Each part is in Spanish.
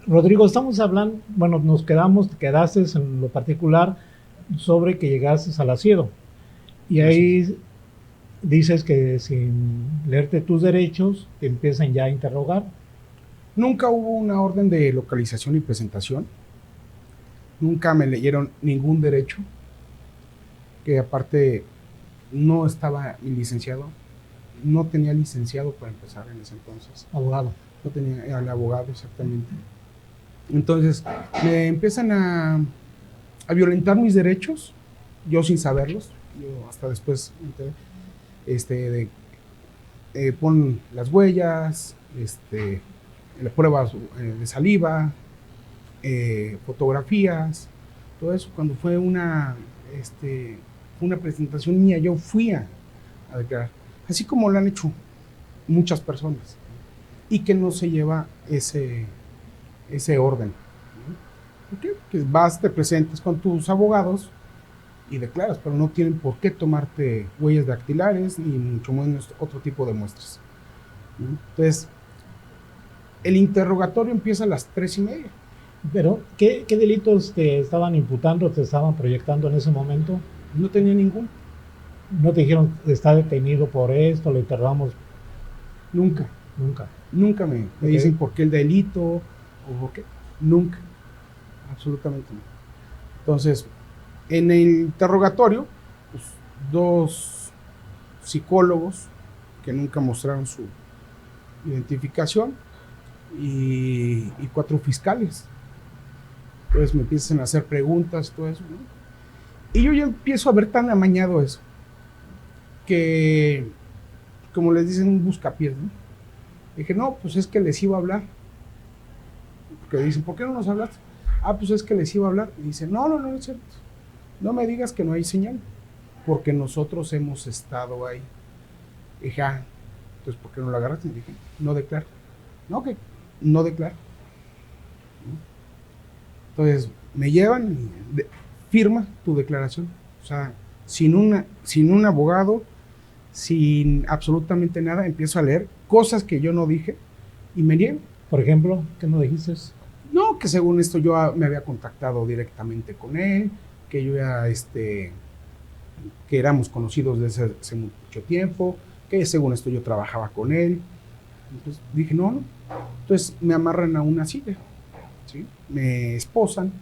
Rodrigo, estamos hablando, bueno, quedaste en lo particular sobre que llegaste al asiento. Y Así es. ahí dices que sin leerte tus derechos te empiezan ya a interrogar. Nunca hubo una orden de localización y presentación. Nunca me leyeron ningún derecho, que aparte no estaba licenciado. No tenía licenciado para empezar en ese entonces. Abogado. No tenía al abogado exactamente. Entonces me empiezan a violentar mis derechos, yo sin saberlos. Yo hasta después me enteré, de pon las huellas, las pruebas de saliva, fotografías, todo eso. Cuando fue una presentación mía, yo fui a declarar, así como lo han hecho muchas personas, y que no se lleva ese orden. ¿No? Que vas, te presentes con tus abogados y declaras, pero no tienen por qué tomarte huellas dactilares ni mucho menos otro tipo de muestras. ¿No? Entonces, el interrogatorio empieza a las 3:30. Pero, ¿qué delitos te estaban imputando, te estaban proyectando en ese momento? No tenía ningún. ¿No te dijeron está detenido por esto, lo interrogamos? Nunca. Nunca. Nunca me Ok. dicen por qué el delito o por qué. Nunca. Absolutamente no. Entonces, en el interrogatorio, pues, dos psicólogos que nunca mostraron su identificación y 4 fiscales. Entonces me empiezan a hacer preguntas, todo eso, ¿no? Y yo ya empiezo a ver tan amañado eso, que, como les dicen, un buscapiés, ¿no? Dije, no, pues es que les iba a hablar. Porque dicen, ¿por qué no nos hablaste? Ah, pues es que les iba a hablar. Y dice, no, no, no, no es cierto. No me digas que no hay señal, porque nosotros hemos estado ahí. Dije, ah, entonces, ¿por qué no lo agarraste? Y dije, no declaro. No, que no declaro. Entonces, me llevan y firma tu declaración. O sea, sin un abogado, sin absolutamente nada, empiezo a leer cosas que yo no dije y me niego. Por ejemplo, ¿qué no dijiste? No, que según esto yo me había contactado directamente con él, que yo ya, que éramos conocidos desde hace mucho tiempo, que según esto yo trabajaba con él. Entonces dije, no, no. Entonces me amarran a una silla, ¿sí? Me esposan,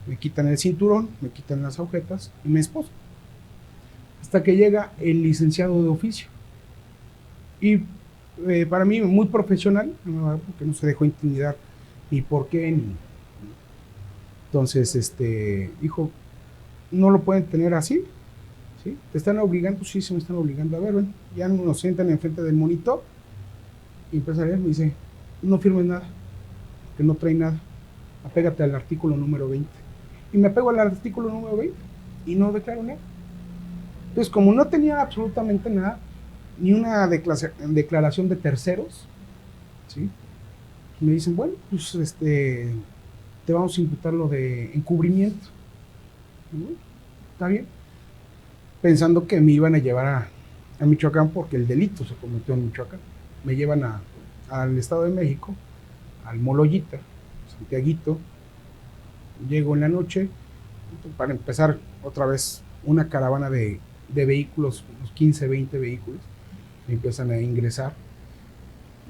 me quitan el cinturón, me quitan las agujetas y me esposan. Hasta que llega el licenciado de oficio. Y para mí muy profesional, porque no se dejó intimidar ni por qué, ni. Entonces, dijo, no lo pueden tener así, ¿sí? ¿Te están obligando? Sí, se me están obligando. A ver, ven, ya nos sientan enfrente del monitor y empieza a leer, me dice, no firmes nada, que no trae nada, apégate al artículo número 20. Y me apego al artículo número 20 y no declaro nada. Entonces, como no tenía absolutamente nada, ni una declaración de terceros, ¿sí? Me dicen, bueno, pues te vamos a imputar lo de encubrimiento. Bueno, está bien. Pensando que me iban a llevar a Michoacán porque el delito se cometió en Michoacán. Me llevan al Estado de México, al Moloyita, Santiaguito. Llego en la noche para empezar otra vez una caravana de vehículos, unos 15, 20 vehículos. Me empiezan a ingresar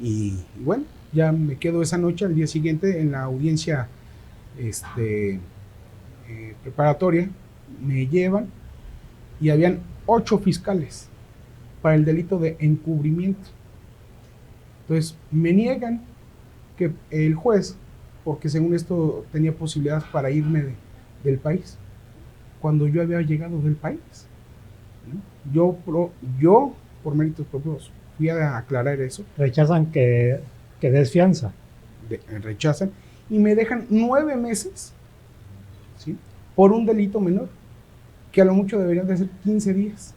y bueno, ya me quedo esa noche. Al día siguiente en la audiencia preparatoria me llevan y habían 8 fiscales para el delito de encubrimiento. Entonces me niegan que el juez, porque según esto tenía posibilidades para irme del país, cuando yo había llegado del país, ¿no? Yo, por méritos propios, fui a aclarar eso. Rechazan que des fianza. Rechazan y me dejan 9 meses, ¿sí? Por un delito menor, que a lo mucho deberían de ser 15 días.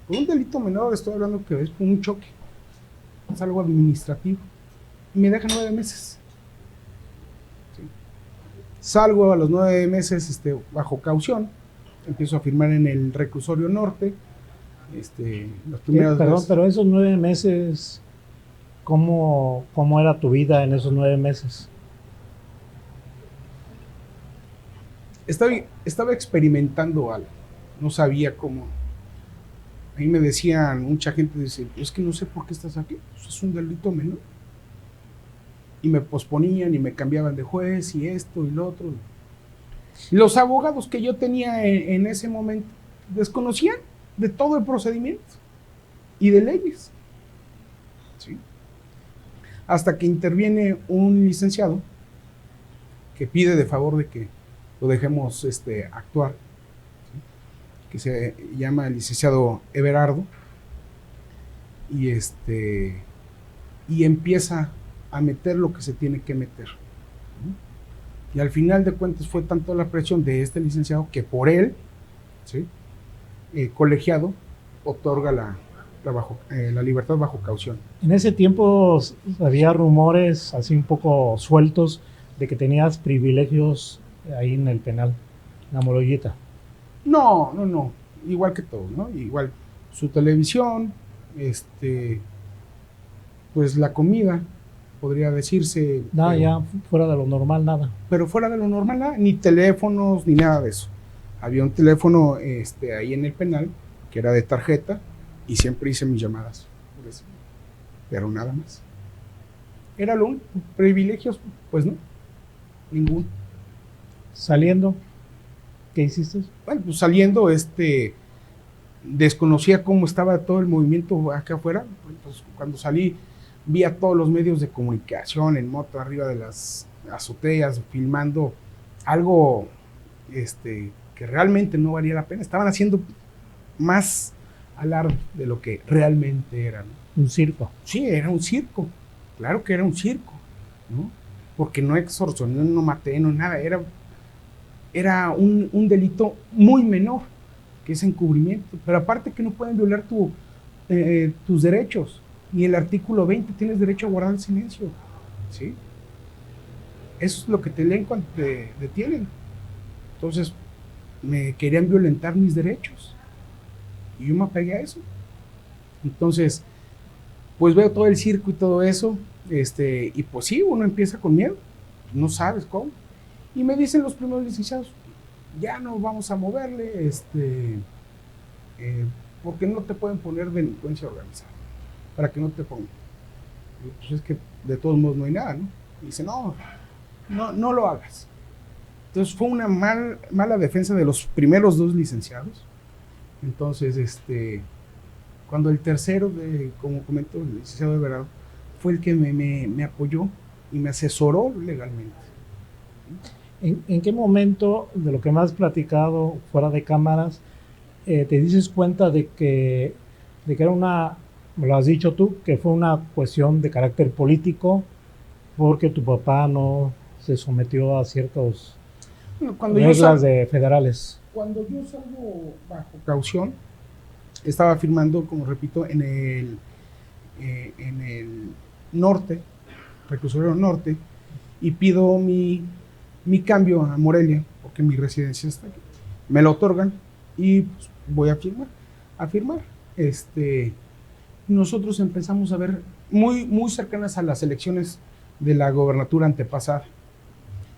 Por un delito menor estoy hablando que es un choque, es algo administrativo, y me dejan 9 meses. ¿Sí? Salgo a los 9 meses bajo caución, empiezo a firmar en el reclusorio norte. Los primeros Perdón, meses, pero esos 9 meses, ¿cómo era tu vida en esos 9 meses? estaba experimentando algo, no sabía cómo. Ahí me decían, mucha gente dice, es que no sé por qué estás aquí, pues es un delito menor. Y me posponían y me cambiaban de juez y esto y lo otro. Y los abogados que yo tenía en ese momento desconocían de todo el procedimiento y de leyes. ¿Sí? Hasta que interviene un licenciado que pide de favor de que lo dejemos actuar, ¿sí? Que se llama el licenciado Everardo, y empieza a meter lo que se tiene que meter. Y al final de cuentas fue tanto la presión de este licenciado que por él, ¿sí? Colegiado, otorga la libertad bajo caución. En ese tiempo había rumores así un poco sueltos de que tenías privilegios ahí en el penal, en la Morollita. No, igual que todo, ¿no? Igual su televisión, pues la comida, podría decirse. Nada, ya fuera de lo normal, nada. Pero fuera de lo normal, nada, ni teléfonos, ni nada de eso. Había un teléfono ahí en el penal, que era de tarjeta, y siempre hice mis llamadas por eso. Pero nada más. Era lo único. Privilegios, pues no, ninguno. Saliendo, ¿qué hiciste? Bueno, pues saliendo, desconocía cómo estaba todo el movimiento acá afuera. Entonces, cuando salí, vi a todos los medios de comunicación en moto arriba de las azoteas, filmando algo que realmente no valía la pena. Estaban haciendo más alarde de lo que realmente era, ¿no? Un circo. Sí, era un circo. Claro que era un circo, ¿no? Porque no extorsioné, no maté, no nada. Era un delito muy menor, que es encubrimiento. Pero aparte que no pueden violar tus derechos. Ni el artículo 20 tienes derecho a guardar el silencio, ¿sí? Eso es lo que te leen cuando te detienen. Entonces, me querían violentar mis derechos. Y yo me apegué a eso. Entonces, pues veo todo el circo y todo eso, y pues sí, uno empieza con miedo, no sabes cómo. Y me dicen los primeros licenciados, ya no vamos a moverle, porque no te pueden poner delincuencia organizada, para que no te pongan. Y pues es que de todos modos no hay nada, ¿no? Y dice, no lo hagas. Entonces fue una mala defensa de los primeros dos licenciados. Entonces, cuando el tercero, como comentó el licenciado Everardo, fue el que me apoyó y me asesoró legalmente. ¿En qué momento de lo que me has platicado fuera de cámaras te dices cuenta de que era una, me lo has dicho tú, que fue una cuestión de carácter político porque tu papá no se sometió a ciertas reglas federales? Cuando yo salgo bajo caución, estaba firmando, como repito, en el norte, reclusorio norte, y pido mi cambio a Morelia, porque mi residencia está aquí. Me lo otorgan y pues, voy a firmar. Nosotros empezamos a ver muy cercanas a las elecciones de la gobernatura antepasada.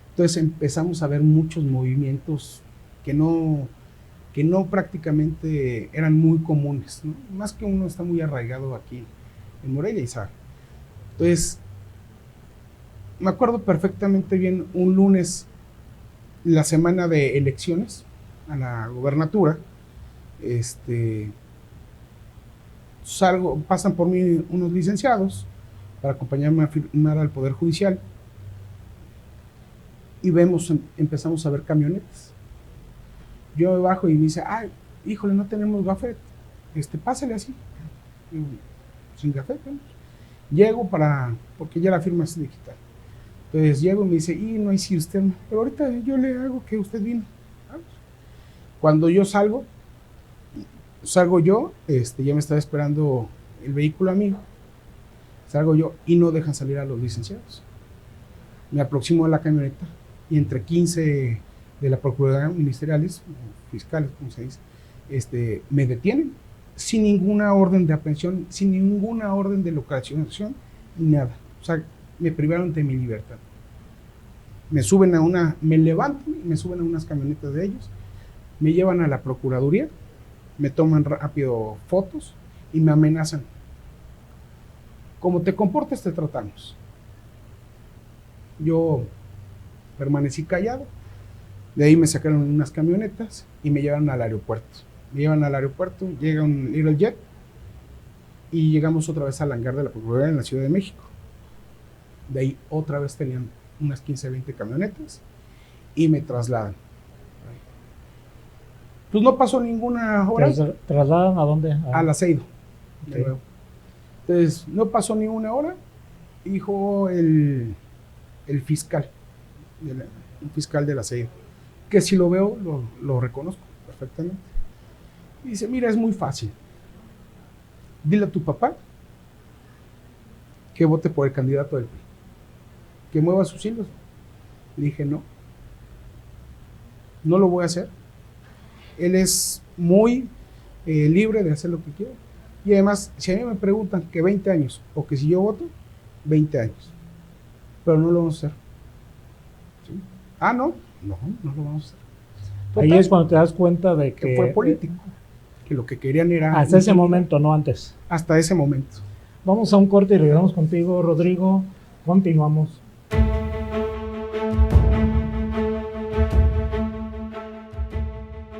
Entonces empezamos a ver muchos movimientos que no prácticamente eran muy comunes, ¿no? Más que uno está muy arraigado aquí en Morelia y sabe. Entonces, me acuerdo perfectamente bien un lunes, la semana de elecciones a la gobernatura, pasan por mí unos licenciados para acompañarme a firmar al Poder Judicial y empezamos a ver camionetas. Yo me bajo y me dice, ay, híjole, no tenemos gafet, pásale así. Y, sin gafet, ¿no? Llego porque ya la firma es digital. Entonces llego y me dice, no hay sistema, pero ahorita yo le hago que usted vino. Vamos. Cuando yo salgo yo, ya me estaba esperando el vehículo amigo, salgo yo y no dejan salir a los licenciados. Me aproximo a la camioneta y entre 15 de la Procuraduría Ministeriales, fiscales, como se dice, me detienen sin ninguna orden de aprehensión, sin ninguna orden de localización, ni nada. O sea, me privaron de mi libertad. Me suben a una, me levantan y me suben a unas camionetas de ellos, me llevan a la procuraduría, me toman rápido fotos y me amenazan. Como te comportes, te tratamos. Yo permanecí callado, de ahí me sacaron unas camionetas y me llevan al aeropuerto. Me llevan al aeropuerto, llega un Little Jet y llegamos otra vez al hangar de la Procuraduría en la Ciudad de México. De ahí otra vez tenían unas 15, 20 camionetas y me trasladan. Pues no pasó ninguna hora. ¿Trasladan a dónde? Al Aceido. Okay. Entonces, no pasó ni una hora, dijo el fiscal, un fiscal del Aceido, que si lo veo, lo reconozco perfectamente. Y dice, mira, es muy fácil. Dile a tu papá que vote por el candidato del PRI, que mueva sus hilos. Le dije, no lo voy a hacer. Él es muy libre de hacer lo que quiera. Y además, si a mí me preguntan que 20 años o que si yo voto, 20 años. Pero no lo vamos a hacer. ¿Sí? Ah, no lo vamos a hacer. Total, ahí es cuando te das cuenta de que fue político, que lo que querían era... Hasta ese momento, no antes. Hasta ese momento. Vamos a un corte y regresamos contigo, Rodrigo. Continuamos.